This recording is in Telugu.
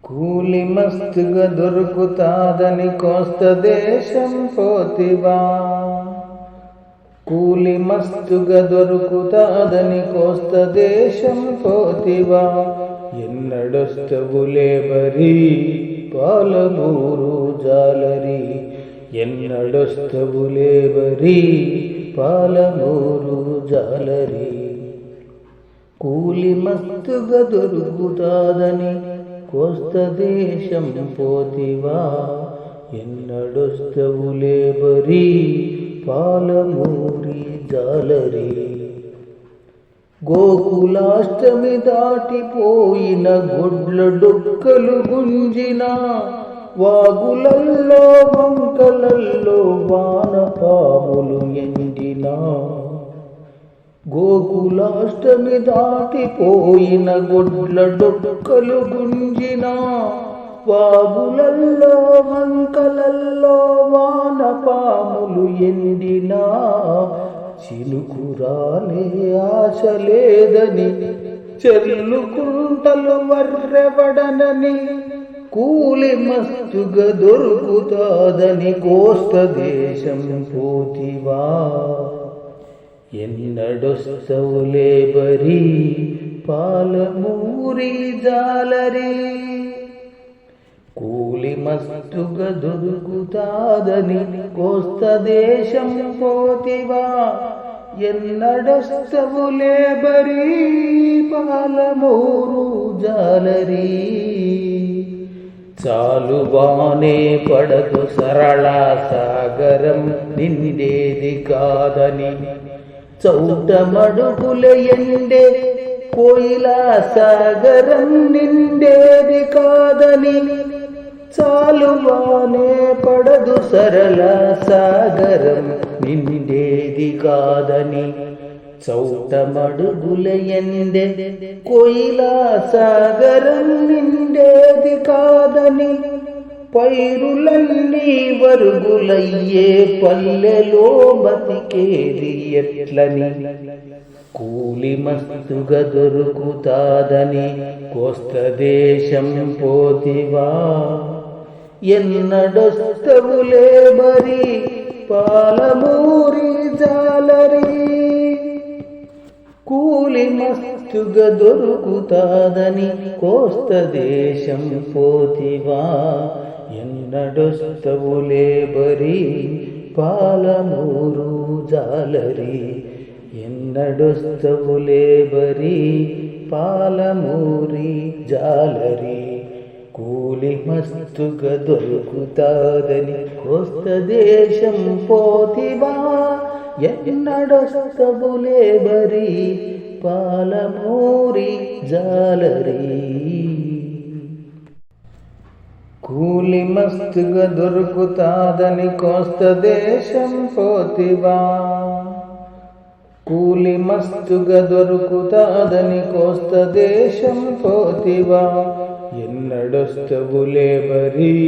కూలి మస్తుగా దొరుకుతాదని కోస్త దేశం పోతివా. కూలి మస్తుగా దొరుకుతాదని కోస్త దేశం పోతివా. ఎన్నడొస్తవులే బరీ పాలమూరు జాలరి. ఎన్నడొస్తవులే బరీ పాలమూరు జాలరి. కూలి మస్తుగా దొరుకుతాదని కోస్త దేశం పోతివా. ఎన్నడొస్తవులే బరీ పాలమూరి జాలరి. గోకులాష్టమి దాటిపోయిన గొడ్ల డొక్కలు గుంజిన వాగులల్లో వంకలల్లో వానపాములు ఎండిన. గోకులాష్టమి దాటిపోయిన గొడ్ల డొక్కలు గుంజిన వాగులల్లో వంకలల్లో వానపాములు ఎండిన. చినుకురాలే ఆశ లేదని చెల్లుకుంటలు వర్రెవడనని కూలి మస్తుగా దొరుకుతాదని కోస్త దేశం పోతివా. ఎన్నడొస్తవులే బరీ పాలమూరి జాలరి. కూలి మస్తుగా దొరుకుతాదని కోస్త దేశం పోతివా. ఎన్నడొస్తవులే బరీ పాలమూరు జాలరి. చాలువానే పడదు సరళ సాగరం నిండేది కాదని. చౌటమడుగుల ఎండే కోయిలా సాగరం నిండేది కాదని. చాలువానే పడదు సరళ సాగరం నిండేది కాదని. చౌటమడుగుల ఎండే కోయిలా సాగరం నిండేది కాదని. పైరులన్నీ వరుగులయ్యే పల్లెలో బతికేది ఎట్లని. కూలి మస్తుగా దొరుకుతాదని కోస్త దేశం పోతివా. ఎన్నడొస్తవులే బరీ పాలమూరి జాలరి. కూలి మస్తుగా దొరుకుతాదని కోస్త దేశం పోతివా. ఎన్నడొస్తవులే బరీ పాలమూరు జాలరి. ఎన్నడొస్తవులే బరీ పాలమూరి జాలరి. కూలి మస్తుగా దొరుకుతాదని కోస్త దేశం పోతివా. ఎన్నడొస్తవులే బరీ పాలమూరి జాలరి. కూలి మస్తుగా దొరుకుతాదని కోస్త దేశం పోతివా. కూలి మస్తుగా దొరుకుతాదని కోస్త దేశం పోతివా. ఎన్నడొస్తవులే బరీ